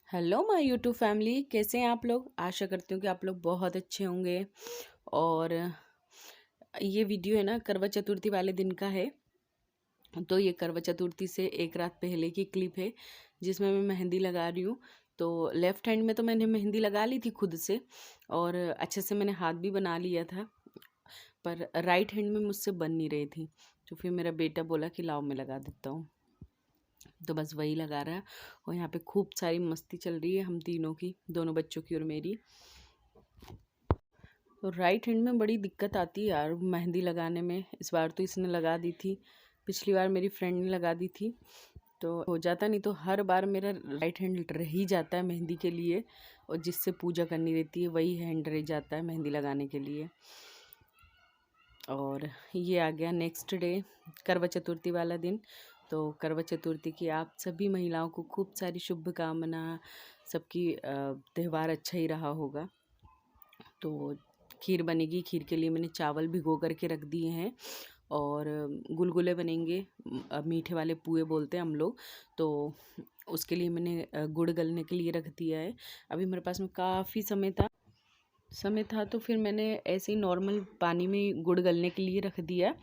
Hello my YouTube family, कैसे हैं आप लोग। आशा करती हूँ कि आप लोग बहुत अच्छे होंगे। और ये वीडियो है ना करवा चतुर्थी वाले दिन का है। तो ये करवा चतुर्थी से एक रात पहले की क्लिप है जिसमें मैं मेहंदी लगा रही हूँ। तो लेफ़्ट हैंड में तो मैंने मेहंदी लगा ली थी खुद से, और अच्छे से मैंने हाथ भी बना लिया था, पर राइट हैंड में मुझसे बन नहीं रही थी। तो फिर मेरा बेटा बोला कि लाओ मैं लगा देता हूँ, तो बस वही लगा रहा है। और यहाँ पे खूब सारी मस्ती चल रही है हम तीनों की, दोनों बच्चों की और मेरी। तो राइट हैंड में बड़ी दिक्कत आती है यार मेहंदी लगाने में। इस बार तो इसने लगा दी थी, पिछली बार मेरी फ्रेंड ने लगा दी थी, तो हो जाता। नहीं तो हर बार मेरा राइट हैंड रह ही जाता है मेहंदी के लिए, और जिससे पूजा करनी रहती है वही हैंड रह जाता है मेहंदी लगाने के लिए। और ये आ गया नेक्स्ट डे, करवा चतुर्थी वाला दिन। तो करवा चतुर्थी की आप सभी महिलाओं को खूब सारी शुभकामना। सबकी त्यौहार अच्छा ही रहा होगा। तो खीर बनेगी, खीर के लिए मैंने चावल भिगो करके रख दिए हैं। और गुलगुले बनेंगे, मीठे वाले पुए बोलते हैं हम लोग। तो उसके लिए मैंने गुड़ गलने के लिए रख दिया है। अभी मेरे पास में काफ़ी समय था तो फिर मैंने ऐसे ही नॉर्मल पानी में गुड़ गलने के लिए रख दिया।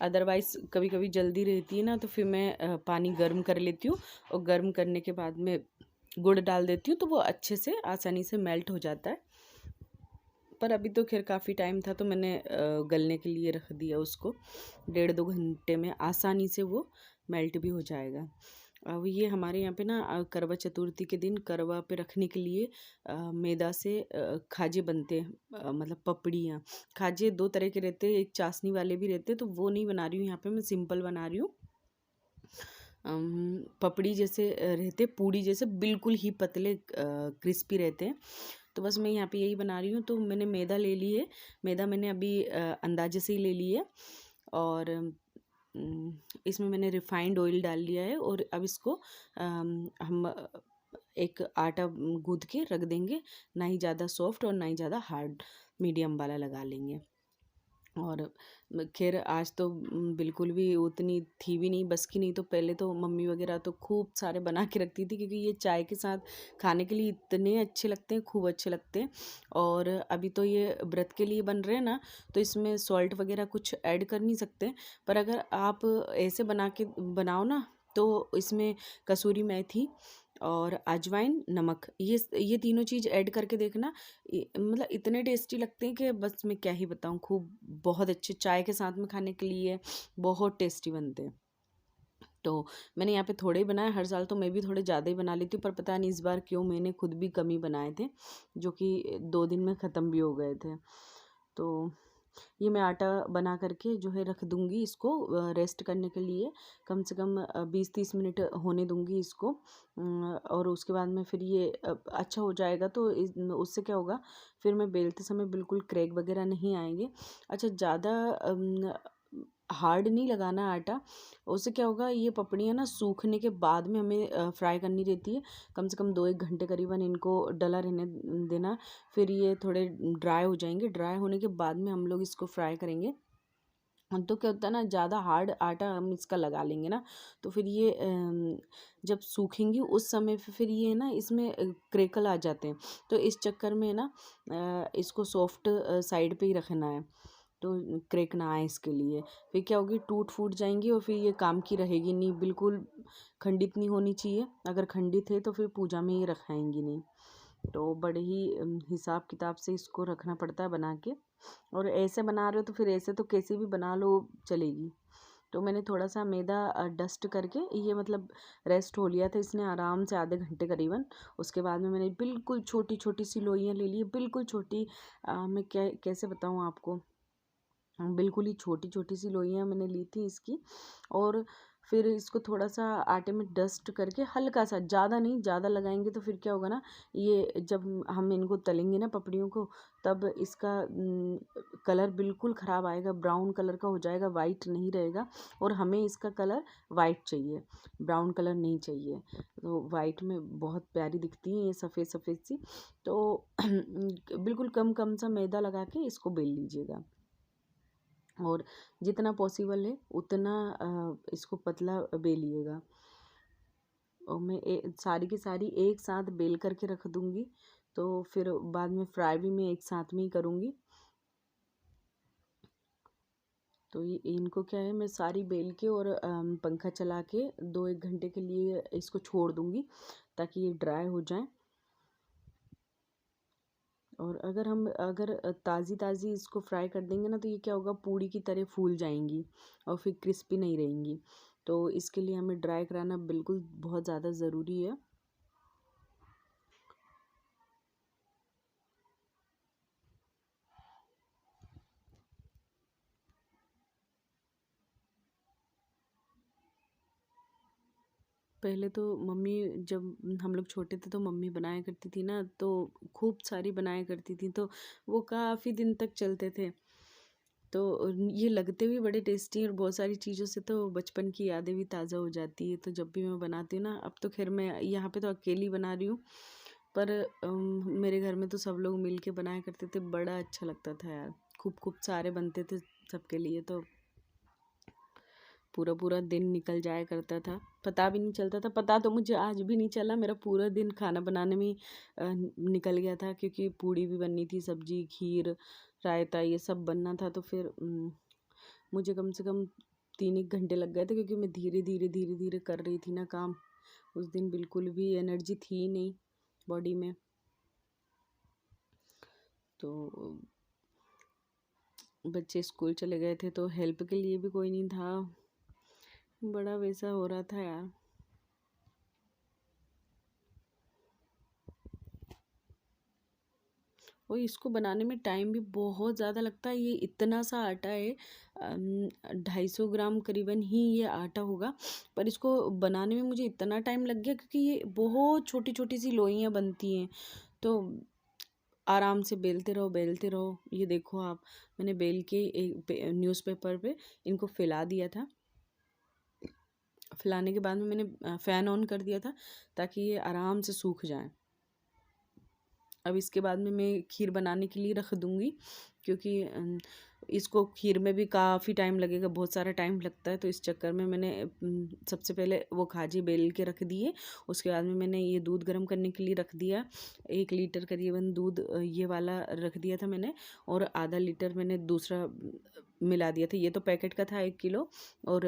अदरवाइज़ कभी कभी जल्दी रहती है ना, तो फिर मैं पानी गर्म कर लेती हूँ, और गर्म करने के बाद में गुड़ डाल देती हूँ, तो वो अच्छे से आसानी से मेल्ट हो जाता है। पर अभी तो खैर काफ़ी टाइम था, तो मैंने गलने के लिए रख दिया उसको। 1.5-2 घंटे में आसानी से वो मेल्ट भी हो जाएगा। अब ये हमारे यहाँ पे ना करवा चतुर्थी के दिन करवा पे रखने के लिए मैदा से खाजे बनते हैं, मतलब पपड़ियाँ। खाजे 2 तरह के रहते हैं, एक चाशनी वाले भी रहते हैं, तो वो नहीं बना रही हूँ यहाँ पे, मैं सिंपल बना रही हूँ। पपड़ी जैसे रहते, पूड़ी जैसे बिल्कुल ही पतले क्रिस्पी रहते हैं। तो बस मैं यहाँ पे यही बना रही हूँ। तो मैंने मैदा ले ली है, मैदा मैंने अभी अंदाजे से ही ले ली है। और इसमें मैंने रिफाइंड ऑयल डाल लिया है, और अब इसको हम एक आटा गूँथ के रख देंगे। ना ही ज़्यादा सॉफ्ट और ना ही ज़्यादा हार्ड, मीडियम वाला लगा लेंगे। और खैर आज तो बिल्कुल भी उतनी थी भी नहीं, बस की नहीं। तो पहले तो मम्मी वगैरह तो खूब सारे बना के रखती थी, क्योंकि ये चाय के साथ खाने के लिए इतने अच्छे लगते हैं, खूब अच्छे लगते हैं। और अभी तो ये व्रत के लिए बन रहे हैं ना, तो इसमें सॉल्ट वगैरह कुछ ऐड कर नहीं सकते। पर अगर आप ऐसे बनाओ ना, तो इसमें कसूरी मेथी और अजवाइन, नमक, ये तीनों चीज़ ऐड करके देखना। मतलब इतने टेस्टी लगते हैं कि बस मैं क्या ही बताऊँ। खूब बहुत अच्छे चाय के साथ में खाने के लिए बहुत टेस्टी बनते हैं। तो मैंने यहाँ पे थोड़े ही बनाए, हर साल तो मैं भी थोड़े ज़्यादा ही बना लेती हूँ, पर पता नहीं इस बार क्यों मैंने खुद भी कम ही बनाए थे, जो कि 2 दिन में ख़त्म भी हो गए थे। तो ये मैं आटा बना करके जो है रख दूँगी इसको रेस्ट करने के लिए। कम से कम 20-30 मिनट होने दूँगी इसको। और उसके बाद में फिर ये अच्छा हो जाएगा, तो उससे क्या होगा, फिर मैं बेलते समय बिल्कुल क्रैक वगैरह नहीं आएंगे। अच्छा, ज़्यादा हार्ड नहीं लगाना आटा। उससे क्या होगा, ये पपड़ियाँ ना सूखने के बाद में हमें फ्राई करनी रहती है। कम से कम 2-1 घंटे करीबन इनको डला रहने देना। फिर ये थोड़े ड्राई हो जाएंगे, ड्राई होने के बाद में हम लोग इसको फ्राई करेंगे। तो क्या होता है ना, ज़्यादा हार्ड आटा हम इसका लगा लेंगे ना, तो फिर ये जब सूखेंगी उस समय फिर ये ना इसमें क्रेकल आ जाते हैं। तो इस चक्कर में ना इसको सॉफ्ट साइड पे ही रखना है, तो क्रैक ना आए इसके लिए। फिर क्या होगी, टूट फूट जाएंगी और फिर ये काम की रहेगी नहीं, बिल्कुल खंडित नहीं होनी चाहिए। अगर खंडित है तो फिर पूजा में ही रखाएंगी नहीं। तो बड़े ही हिसाब किताब से इसको रखना पड़ता है बना के। और ऐसे बना रहे हो तो फिर ऐसे तो कैसे भी बना लो चलेगी। तो मैंने थोड़ा सा मैदा डस्ट करके ये मतलब रेस्ट हो लिया था इसने आराम से आधे घंटे करीबन। उसके बाद में मैंने बिल्कुल छोटी छोटी सी लोइयाँ ले ली, बिल्कुल छोटी। मैं क्या कैसे बताऊँ आपको, बिल्कुल ही छोटी छोटी सी लोइयाँ मैंने ली थी इसकी। और फिर इसको थोड़ा सा आटे में डस्ट करके हल्का सा, ज़्यादा नहीं, ज़्यादा लगाएंगे तो फिर क्या होगा ना, ये जब हम इनको तलेंगे ना पपड़ियों को, तब इसका कलर बिल्कुल ख़राब आएगा, ब्राउन कलर का हो जाएगा, वाइट नहीं रहेगा। और हमें इसका कलर वाइट चाहिए, ब्राउन कलर नहीं चाहिए। तो वाइट में बहुत प्यारी दिखती है ये सफ़ेद सफ़ेद सी। तो बिल्कुल कम कम सा मैदा लगा के इसको बेल लीजिएगा, और जितना पॉसिबल है उतना इसको पतला बेलिएगा। और मैं सारी की सारी एक साथ बेल करके रख दूँगी, तो फिर बाद में फ्राई भी मैं एक साथ में ही करूँगी। तो ये इनको क्या है, मैं सारी बेल के और पंखा चला के 2-1 घंटे के लिए इसको छोड़ दूँगी ताकि ये ड्राई हो जाएँ। और अगर ताज़ी इसको फ्राई कर देंगे ना, तो ये क्या होगा, पूड़ी की तरह फूल जाएंगी और फिर क्रिस्पी नहीं रहेंगी। तो इसके लिए हमें ड्राई कराना बिल्कुल बहुत ज़्यादा ज़रूरी है। पहले तो मम्मी, जब हम लोग छोटे थे तो मम्मी बनाया करती थी ना, तो खूब सारी बनाया करती थी, तो वो काफ़ी दिन तक चलते थे। तो ये लगते भी बड़े टेस्टी हैं, और बहुत सारी चीज़ों से तो बचपन की यादें भी ताज़ा हो जाती है। तो जब भी मैं बनाती हूँ ना, अब तो खैर मैं यहाँ पे तो अकेली बना रही हूँ, पर मेरे घर में तो सब लोग मिल के बनाया करते थे, बड़ा अच्छा लगता था यार। खूब खूब सारे बनते थे सबके लिए, तो पूरा पूरा दिन निकल जाया करता था, पता भी नहीं चलता था। पता तो मुझे आज भी नहीं चला, मेरा पूरा दिन खाना बनाने में निकल गया था, क्योंकि पूड़ी भी बननी थी, सब्जी, खीर, रायता, ये सब बनना था। तो फिर मुझे कम से कम 3-1 घंटे लग गए थे, क्योंकि मैं धीरे धीरे कर रही थी ना काम। उस दिन बिल्कुल भी एनर्जी थी ही नहीं बॉडी में। तो बच्चे स्कूल चले गए थे, तो हेल्प के लिए भी कोई नहीं था, बड़ा वैसा हो रहा था यार। और इसको बनाने में टाइम भी बहुत ज़्यादा लगता है। ये इतना सा आटा है, 250 ग्राम करीबन ही ये आटा होगा, पर इसको बनाने में मुझे इतना टाइम लग गया, क्योंकि ये बहुत छोटी छोटी सी लोइयाँ बनती हैं। तो आराम से बेलते रहो। ये देखो आप, मैंने बेल के एक न्यूज़पेपर पे इनको फैला दिया था। फैलाने के बाद में मैंने फ़ैन ऑन कर दिया था, ताकि ये आराम से सूख जाए। अब इसके बाद में मैं खीर बनाने के लिए रख दूँगी, क्योंकि इसको खीर में भी काफ़ी टाइम लगेगा, बहुत सारा टाइम लगता है। तो इस चक्कर में मैंने सबसे पहले वो खाजी बेल के रख दिए। उसके बाद में मैंने ये दूध गर्म करने के लिए रख दिया, 1 लीटर करीबन दूध ये वाला रख दिया था मैंने, और आधा लीटर मैंने दूसरा मिला दिया था। ये तो पैकेट का था 1 किलो, और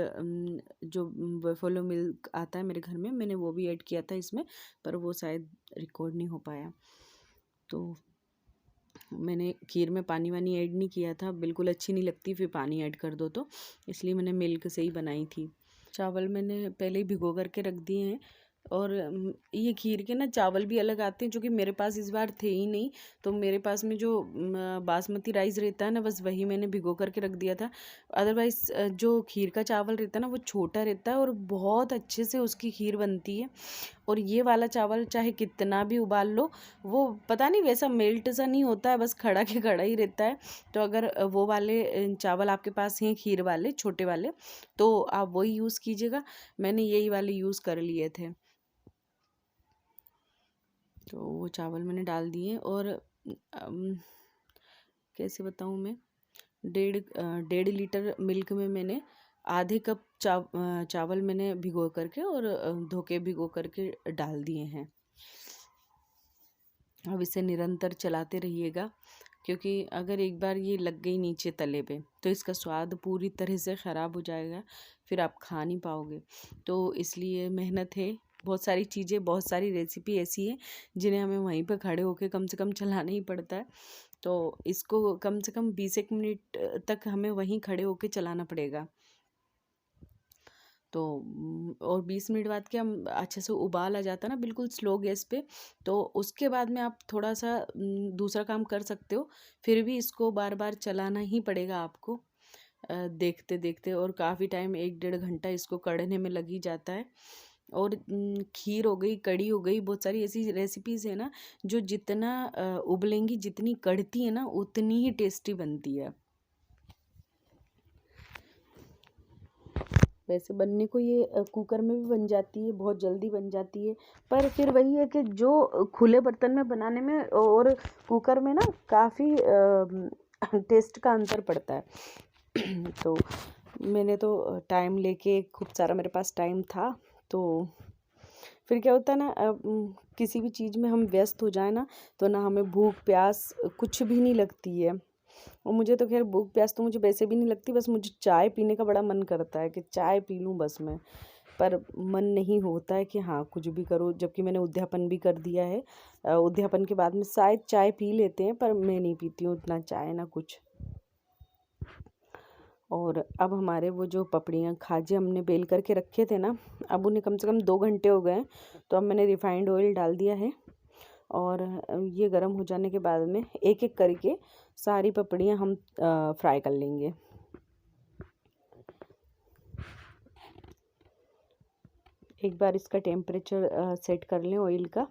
जो बफेलो मिल्क आता है मेरे घर में, मैंने वो भी ऐड किया था इसमें, पर वो शायद रिकॉर्ड नहीं हो पाया। तो मैंने खीर में पानी वानी ऐड नहीं किया था, बिल्कुल अच्छी नहीं लगती फिर पानी ऐड कर दो तो, इसलिए मैंने मिल्क से ही बनाई थी। चावल मैंने पहले ही भिगो करके रख दिए हैं, और ये खीर के ना चावल भी अलग आते हैं, जो कि मेरे पास इस बार थे ही नहीं। तो मेरे पास में जो बासमती राइस रहता है ना, बस वही मैंने भिगो करके रख दिया था। अदरवाइज़ जो खीर का चावल रहता है ना, वो छोटा रहता है और बहुत अच्छे से उसकी खीर बनती है। और ये वाला चावल चाहे कितना भी उबाल लो, वो पता नहीं वैसा मेल्ट सा नहीं होता है, बस खड़ा के खड़ा ही रहता है। तो अगर वो वाले चावल आपके पास हैं, खीर वाले छोटे वाले, तो आप वही यूज़ कीजिएगा। मैंने यही वाले यूज़ कर लिए थे। तो वो चावल मैंने डाल दिए, और कैसे बताऊँ मैं, 1.5 लीटर मिल्क में मैंने आधे कप चावल मैंने भिगो करके और धो के भिगो करके डाल दिए हैं। अब इसे निरंतर चलाते रहिएगा, क्योंकि अगर एक बार ये लग गई नीचे तले पे, तो इसका स्वाद पूरी तरह से ख़राब हो जाएगा, फिर आप खा नहीं पाओगे। तो इसलिए मेहनत है, बहुत सारी चीज़ें, बहुत सारी रेसिपी ऐसी है जिन्हें हमें वहीं पर खड़े होकर कम से कम चलाना ही पड़ता है। तो इसको कम से कम 20 मिनट तक हमें वहीं खड़े होकर चलाना पड़ेगा। तो और 20 मिनट बाद क्या, अच्छे से उबाल आ जाता है ना बिल्कुल स्लो गैस पे, तो उसके बाद में आप थोड़ा सा दूसरा काम कर सकते हो। फिर भी इसको बार बार चलाना ही पड़ेगा आपको, देखते देखते, और काफ़ी टाइम 1-1.5 घंटा इसको कढ़ने में लग ही जाता है। और खीर हो गई, कढ़ी हो गई, बहुत सारी ऐसी रेसिपीज़ है ना, जो जितना उबलेंगी, जितनी कढ़ती है ना, उतनी ही टेस्टी बनती है। वैसे बनने को ये कुकर में भी बन जाती है, बहुत जल्दी बन जाती है, पर फिर वही है कि जो खुले बर्तन में बनाने में और कुकर में ना काफ़ी टेस्ट का अंतर पड़ता है। तो मैंने तो टाइम लेके, खूब सारा मेरे पास टाइम था, तो फिर क्या होता है ना, किसी भी चीज़ में हम व्यस्त हो जाए ना, तो ना हमें भूख प्यास कुछ भी नहीं लगती है। और मुझे तो खैर भूख प्यास तो मुझे वैसे भी नहीं लगती, बस मुझे चाय पीने का बड़ा मन करता है कि चाय पी लूँ बस मैं। पर मन नहीं होता है कि हाँ कुछ भी करो, जबकि मैंने उद्यापन भी कर दिया है। उद्यापन के बाद में शायद चाय पी लेते हैं, पर मैं नहीं पीती हूँ उतना चाय ना कुछ। और अब हमारे वो जो पपड़ियाँ खाजे हमने बेल करके रखे थे ना, अब उन्हें कम से कम 2 घंटे हो गए हैं। तो अब मैंने रिफाइंड ऑयल डाल दिया है, और ये गर्म हो जाने के बाद में एक एक करके सारी पपड़ियाँ हम फ्राई कर लेंगे। एक बार इसका टेम्परेचर सेट कर लें ऑयल का,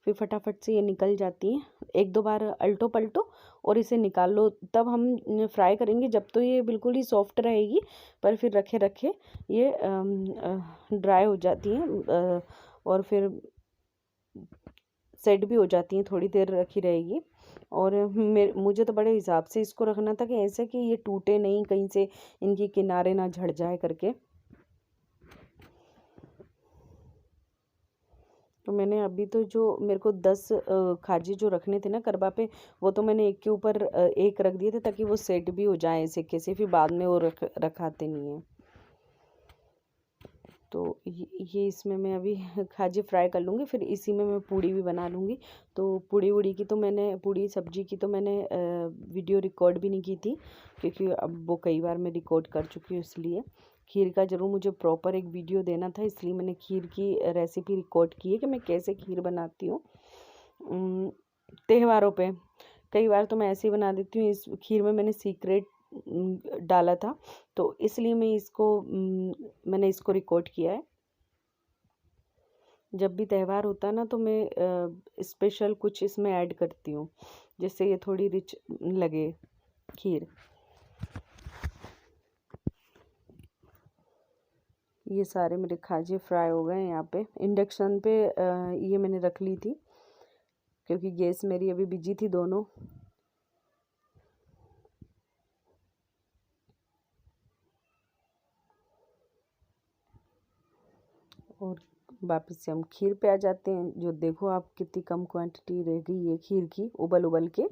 फिर फटाफट से ये निकल जाती हैं। एक दो बार अल्टो पलटो और इसे निकाल लो, तब हम फ्राई करेंगे जब तो ये बिल्कुल ही सॉफ्ट रहेगी। पर फिर रखे रखे ये ड्राई हो जाती हैं, और फिर सेट भी हो जाती हैं, थोड़ी देर रखी रहेगी। और मुझे तो बड़े हिसाब से इसको रखना था कि ऐसे कि ये टूटे नहीं, कहीं से इनके किनारे ना झड़ जाए करके। तो मैंने अभी तो जो मेरे को 10 खाजे जो रखने थे ना करवा पे, वो तो मैंने एक के ऊपर एक रख दिए थे, ताकि वो सेट भी हो जाए ऐसे कैसे, फिर बाद में वो रखाते नहीं हैं। तो ये इसमें मैं अभी खाजे फ्राई कर लूँगी, फिर इसी में मैं पूड़ी भी बना लूँगी। तो पूड़ी उड़ी की तो मैंने, पूड़ी सब्जी की तो मैंने वीडियो रिकॉर्ड भी नहीं की थी, क्योंकि अब वो कई बार मैं रिकॉर्ड कर चुकी हूँ इसलिए। खीर का ज़रूर मुझे प्रॉपर एक वीडियो देना था, इसलिए मैंने खीर की रेसिपी रिकॉर्ड की है कि मैं कैसे खीर बनाती हूँ त्योहारों पे। कई बार तो मैं ऐसे ही बना देती हूँ। इस खीर में मैंने सीक्रेट डाला था, तो इसलिए मैंने इसको रिकॉर्ड किया है। जब भी त्यौहार होता है ना, तो मैं स्पेशल कुछ इसमें ऐड करती हूँ, जिससे ये थोड़ी रिच लगे खीर। ये सारे मेरे खाजे फ्राई हो गए हैं। यहाँ पे इंडक्शन पे ये मैंने रख ली थी, क्योंकि गैस मेरी अभी बिजी थी दोनों। और वापस से हम खीर पे आ जाते हैं। जो देखो आप कितनी कम क्वांटिटी रह गई है खीर की, उबल उबल के।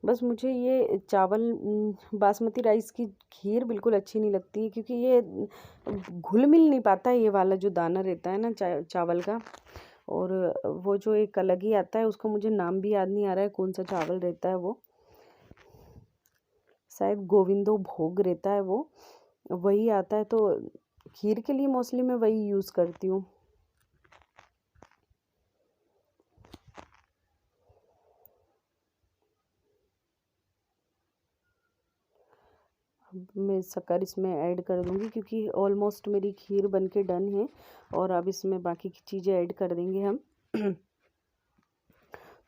बस मुझे ये चावल बासमती राइस की खीर बिल्कुल अच्छी नहीं लगती है, क्योंकि ये घुल मिल नहीं पाता है, ये वाला जो दाना रहता है ना चावल का। और वो जो एक अलग ही आता है, उसका मुझे नाम भी याद नहीं आ रहा है, कौन सा चावल रहता है वो, शायद गोविंदो भोग रहता है वो, वही आता है। तो खीर के लिए मोस्टली मैं वही यूज़ करती हूँ। मैं शक्कर इसमें ऐड कर दूँगी, क्योंकि ऑलमोस्ट मेरी खीर बनके डन है। और अब इसमें बाकी की चीज़ें ऐड कर देंगे हम।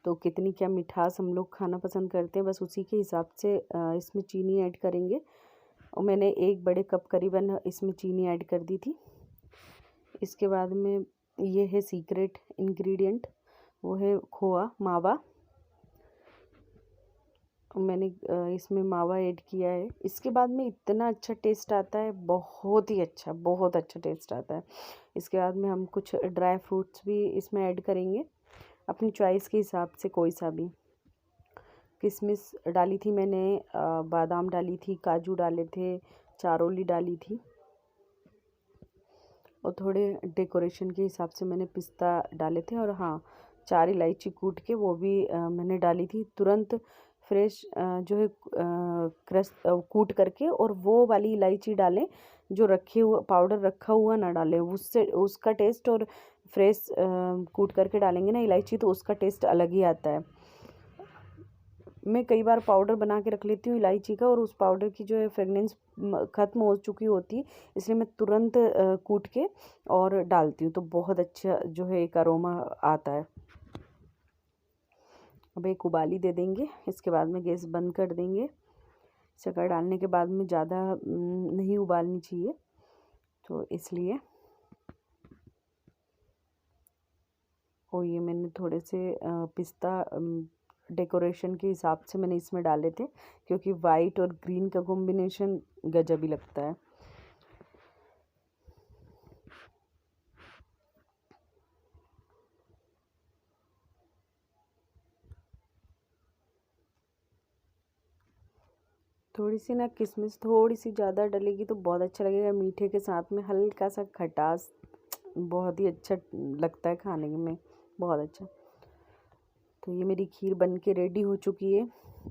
तो कितनी क्या मिठास हम लोग खाना पसंद करते हैं, बस उसी के हिसाब से इसमें चीनी ऐड करेंगे। और मैंने 1 बड़े कप करीबन इसमें चीनी ऐड कर दी थी। इसके बाद में ये है सीक्रेट इंग्रेडिएंट, वो है खोआ मावा। मैंने इसमें मावा ऐड किया है। इसके बाद में इतना अच्छा टेस्ट आता है, बहुत ही अच्छा, बहुत अच्छा टेस्ट आता है। इसके बाद में हम कुछ ड्राई फ्रूट्स भी इसमें ऐड करेंगे, अपनी चॉइस के हिसाब से कोई सा भी। किशमिश डाली थी मैंने, बादाम डाली थी, काजू डाले थे, चारोली डाली थी। और थोड़े डेकोरेशन के हिसाब से मैंने पिस्ता डाले थे। और हाँ, 4 इलायची कूट के वो भी मैंने डाली थी तुरंत, फ्रेश जो है क्रश कूट करके। और वो वाली इलायची डालें जो रखे हुआ पाउडर रखा हुआ ना डालें, उससे उसका टेस्ट, और फ्रेश कूट करके डालेंगे ना इलायची, तो उसका टेस्ट अलग ही आता है। मैं कई बार पाउडर बना के रख लेती हूँ इलायची का, और उस पाउडर की जो है फ्रेगनेंस ख़त्म हो चुकी होती है, इसलिए मैं तुरंत कूट के और डालती हूँ, तो बहुत अच्छा जो है एक अरोमा आता है। अब एक उबाली दे देंगे, इसके बाद में गैस बंद कर देंगे। शक्कर डालने के बाद में ज़्यादा नहीं उबालनी चाहिए, तो इसलिए। और ये मैंने थोड़े से पिस्ता डेकोरेशन के हिसाब से मैंने इसमें डाले थे, क्योंकि वाइट और ग्रीन का कॉम्बिनेशन गजब ही लगता है। थोड़ी सी ना किशमिश थोड़ी सी ज़्यादा डलेगी तो बहुत अच्छा लगेगा, मीठे के साथ में हल्का सा खटास, बहुत ही अच्छा लगता है खाने में, बहुत अच्छा। तो ये मेरी खीर बन के रेडी हो चुकी है।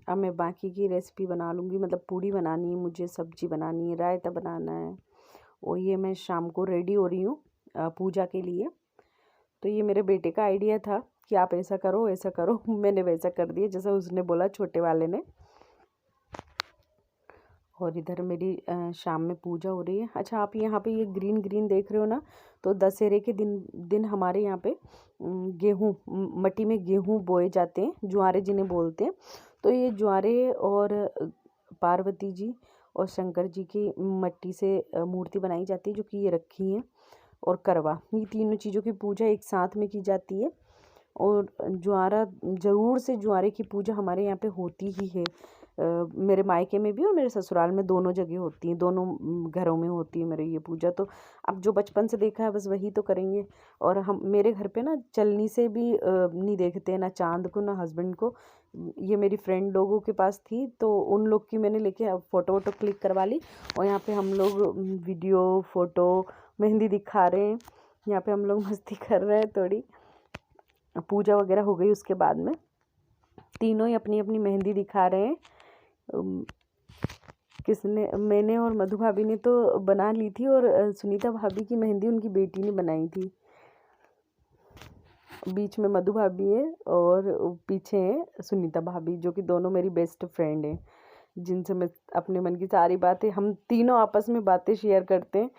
अब मैं बाकी की रेसिपी बना लूँगी, मतलब पूड़ी बनानी है मुझे, सब्जी बनानी है, रायता बनाना है, और ये मैं शाम को रेडी हो रही हूँ पूजा के लिए। तो ये मेरे बेटे का आइडिया था कि आप ऐसा करो ऐसा करो मैंने वैसा कर दिया जैसा उसने बोला, छोटे वाले ने। और इधर मेरी शाम में पूजा हो रही है। अच्छा, आप यहाँ पे ये ग्रीन ग्रीन देख रहे हो ना, तो दशहरे के दिन हमारे यहाँ पे गेहूँ, मट्टी में गेहूँ बोए जाते हैं, ज्वारे जिन्हें बोलते हैं। तो ये ज्वारे और पार्वती जी और शंकर जी की मट्टी से मूर्ति बनाई जाती है, जो कि ये रखी है, और करवा, ये तीनों चीज़ों की पूजा एक साथ में की जाती है। और ज्वारा, ज़रूर से ज्वारे की पूजा हमारे यहाँ पे होती ही है। मेरे मायके में भी और मेरे ससुराल में दोनों जगह होती हैं, दोनों घरों में होती है मेरे ये पूजा। तो अब जो बचपन से देखा है बस वही तो करेंगे। और हम, मेरे घर पे ना चलनी से भी नहीं देखते हैं, ना चांद को ना हस्बैंड को। ये मेरी फ्रेंड लोगों के पास थी, तो उन लोग की मैंने लेके फ़ोटो वोटो क्लिक करवा ली, और यहाँ पे हम लोग वीडियो फ़ोटो मेहंदी दिखा रहे हैं। यहाँ पे हम लोग मस्ती कर रहे हैं थोड़ी। पूजा वगैरह हो गई, उसके बाद में तीनों ही अपनी अपनी मेहंदी दिखा रहे हैं। किसने, मैंने और मधु भाभी ने तो बना ली थी, और सुनीता भाभी की मेहंदी उनकी बेटी ने बनाई थी। बीच में मधु भाभी है और पीछे है सुनीता भाभी, जो कि दोनों मेरी बेस्ट फ्रेंड हैं, जिनसे मैं अपने मन की सारी बातें, हम तीनों आपस में बातें शेयर करते हैं।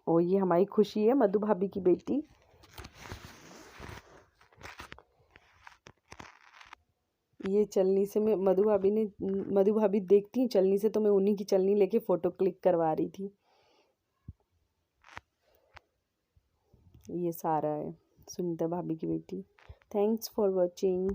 और ये हमारी खुशी है, मधु भाभी की बेटी। ये चलनी से मैं, मधु भाभी देखती हैं चलनी से, तो मैं उन्हीं की चलनी लेके फ़ोटो क्लिक करवा रही थी। ये सारा है, सुनीता भाभी की बेटी। Thanks for watching.